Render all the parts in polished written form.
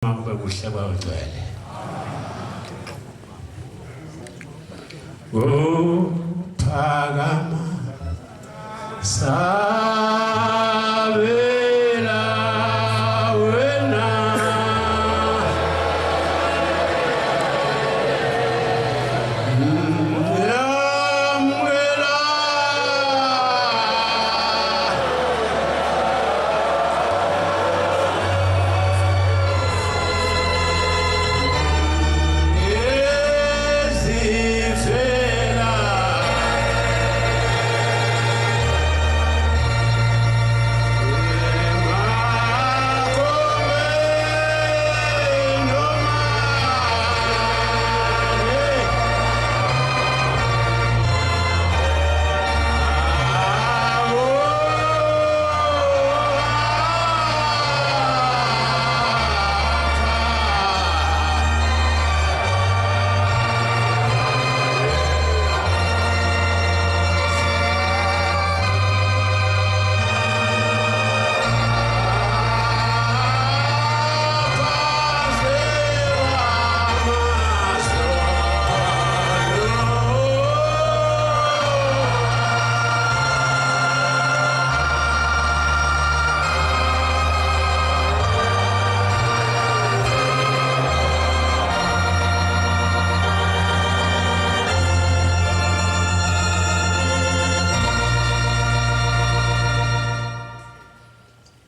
Makube kuhle kwagcwele. Phakama sabela wena yamwela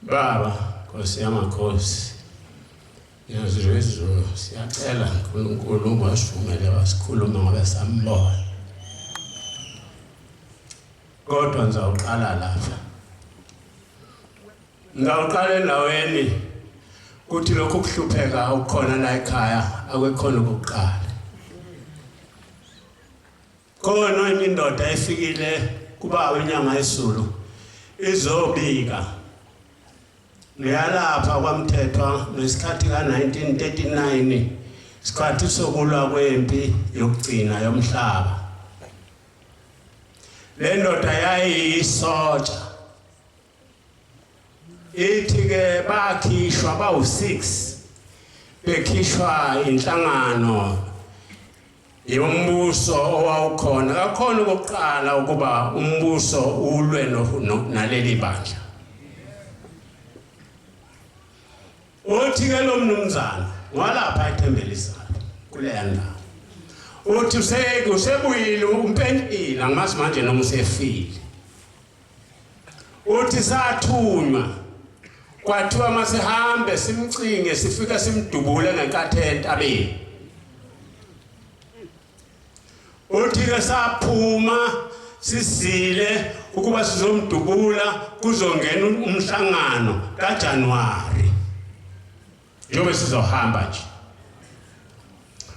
Baba, Nkosi yamakhosi, yazizwe siyacela uNkulunkulu ubasivumele wasikhuluma ngoba sambona. Kodwa ngizawuqala lapha. Ngizawuqala endaweni kuthi lokho kuhlupheka ukukhona la ekhaya akwekhona ukuqala. Khona enye indoda efikile kuba inyanga yesulu izobika ngiyalapha kwamthethwa ngesikhathi ka1939 isikhathi sokulwa kwempi yokugcina yomhlaba. Le ndoda yayiyisotsha ithi ke bakhishwa bawu6 bekhishwa inhlangano yombuso owawukhona kakhona ukuqala ukuba umbuso ulwe naleli bandla. Uthi ke lo mnumzana walapha eThembelisayo kuleya ndawo. Uthi usebuyile umpentile angazi manje noma usefile. Uthi sathunywa kwathiwa masihambe simcinge sifika simdubule ngenkathi entabeni. Uthi ke saphuma sisile ukuba sizomdubula kuzongena umhlangano kaJanuwari. Njobe sizohamba nje.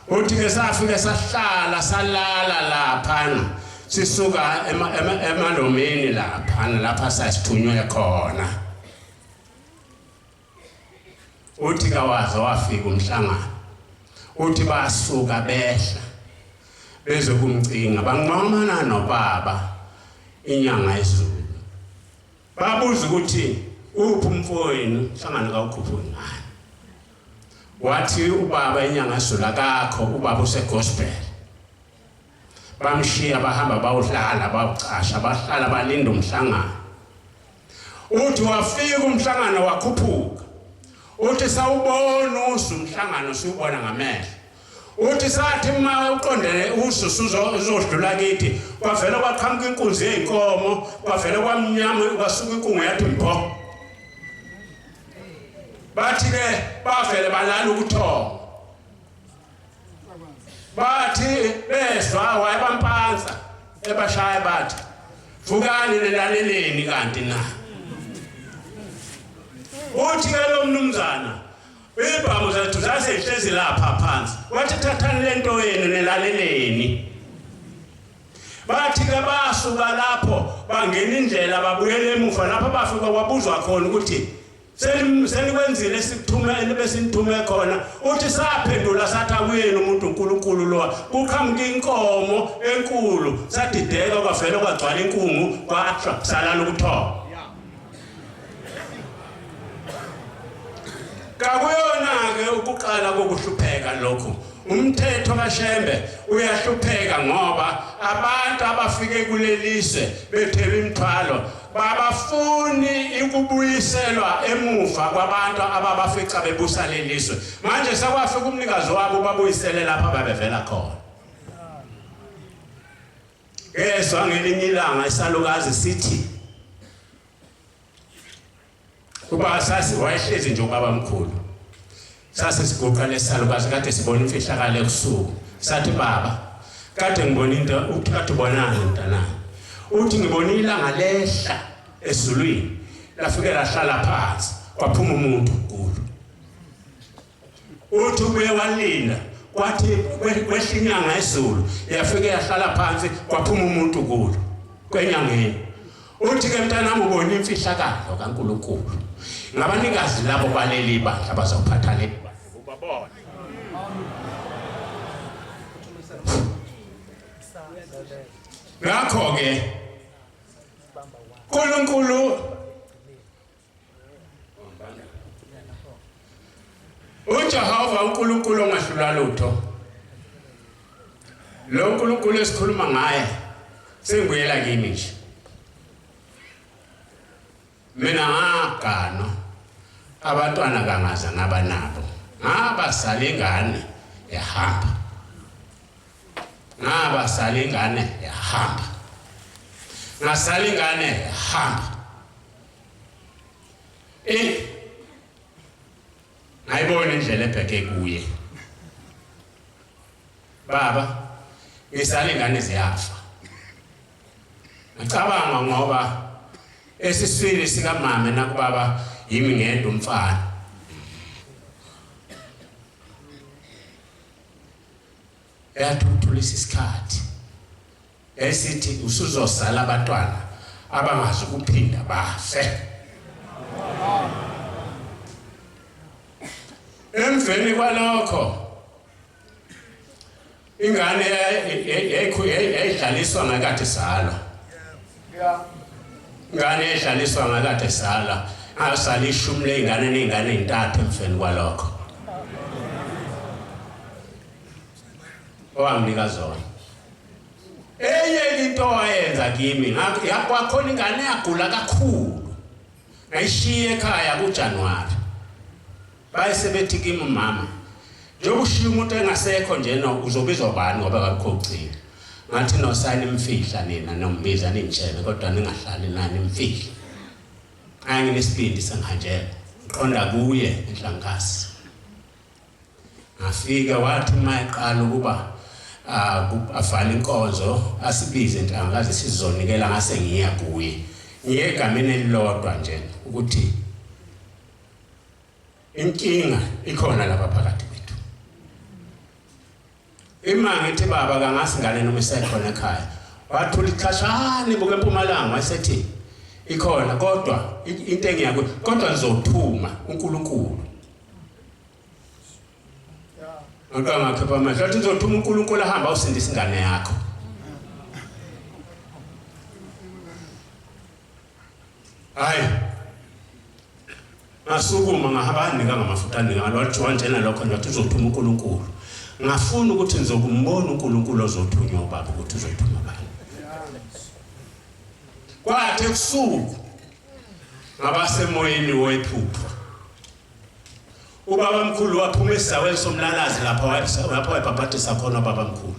Uthi ke safika sahlala salala laphana sisuka emalomeni lapha sasithunywe khona. Uthi kawaze wafika umhlangano. Uthi basuka behla bezokumcinga banqomana nobaba inyanga yezulu. Babuza ukuthi uphi umfowenu hlangana kawukhuphuni. Wathi ubaba inyanga yezulu akakho ubaba usegospel. Bamshiya bahamba bawuhlala bawucasha bahlala balinda umhlangano. Uthi wafika umhlangano wakhuphuka. Uthi sawubona umhlangano siubona ngamehlo. Uthi sathi uma uqondele uzodlula kithi kwavela kwaqhamuka inkunzi yeinkomo kwavela kwamnyama kwasuka inkungu yathi mpho. Bathi ke bavele balala ukuthonga. Bathi bezwa wayebampanza ebashaya bathi vukani nelaleleni kanti na. Uthi ke lo mnumzana ibhamu zethu zasehlezi lapha phansi. Wathi thathani lento yenu nelaleleni. Bathi ke basuka lapho bangena indlela babuyele emuva lapha bafika kwabuzwa khona ukuthi senikwenzile sikuthumele besinithume khona. Uthi saphendula sathi akuyena umuntu uNkulunkulu lo kuqhamuka inkomo enkulu sadideka kwavela kwagcwala inkungu kwahla salala ukuthoma. kakuyona-ke ukuqala kokuhlupheka lokhu. Umthetho kaShembe uyahlupheka ngoba abantu abafike kuleliswe bethela imithwalo babafuni ukubuyiselwa emuva kwabantu ababafica bebusa leliswe. Manje sekwafika umnikazi wabo babuyisele lapha babevela khona. Yeswa ngelinye ilanga isalukazi sithi kuba sasi wayehlezi nje ubabamkhulu. Sase siguqa lesalukazi kade sibona imfihlakalo ebusuku. Sathi baba, kade ngibona into uthi kade ubonani mntanami. Uthi ngibona ilanga lehla ezulwini lafike lahlala phansi kwaphuma umuntu kulo. Uthi ubuye walinda kwathi kwehlinyanga ezulu yafike yahlala phansi kwaphuma umuntu kulo kwenyangeni. Uthi ke mntanami ubona imfihlakalo kaNkulunkulu. Ngabanikazi labo baleli bandla bazophatha le ubabona. Ngakho ke uNkulunkulu uJehova uNkulunkulu ongahlula lutho. Lo uNkulunkulu esikhuluma ngaye sengibuyela kimi nje. Mina ngagano abantwana kangaza ngabanabo. Ngabasala ingane yahamba. Ngabasala ingane yahamba. Ngasala ingane yahamba. Ngayibona indlela ebheke kuye. Baba, ngisala ingane ziyafa. Ngicabanga ngoba esiswini sikamama nakubaba yimi ngedwa umfana. Yathuthulisa isikhathi. Esithi usuzosala abantwana abangazi ukuphinda bafe. Emveni kwalokho ingane yayidlaliswa ngakade sala. Ngane edlaliswa ngakade sala. Asala ishumi lengane nengane ezintathu emveni kwalokho. Owamnika zona. Enye into wayenza kimi yakwakhona ingane yagula kakhulu. Ngayishiya ekhaya kuJanuwari. Bayisebethi kimi mama, njengokushiya umuntu engasekho nje no uzobizwa bani ngoba akukho ugcina. Ngathi nosayini imfihla nina nombiza ningitshele kodwa ningahlali nani imfihla. Anginesibindi senganjela. Qonda kuye enhlangasi. Ngafika wathi mayiqala ukuba avala inkonzo asibize intangakazi sizonikela ngase ngiya kuye. Ngiye egameni elilodwa nje ukuthi inkinga ikhona lapha phakathi kwethu. Imanga ethi baba kangasi ngane noma isekhona ekhaya. Wathula ixhashane buke eMpumalanga wasethi ikhona kodwa into engiyakho kodwa ngizothuma uNkulunkulu. Ngakho manje athi ngizothuma uNkulunkulu ahamba usindisa ingane yakho. Hayi. Ngasukuma ngahamba ngamafutha ngalo njena lokho nje uzothuma uNkulunkulu. Ngafuna ukuthi nizokumbona uNkulunkulu ozothunywa ubaba ukuthi uzothuma bani. Kwathi kusuku ngabasemoyeni wephupho. Ubaba mkhulu waphuma esizaweni somlalazi lapho wayebhabhathisa khona ubaba mkhulu.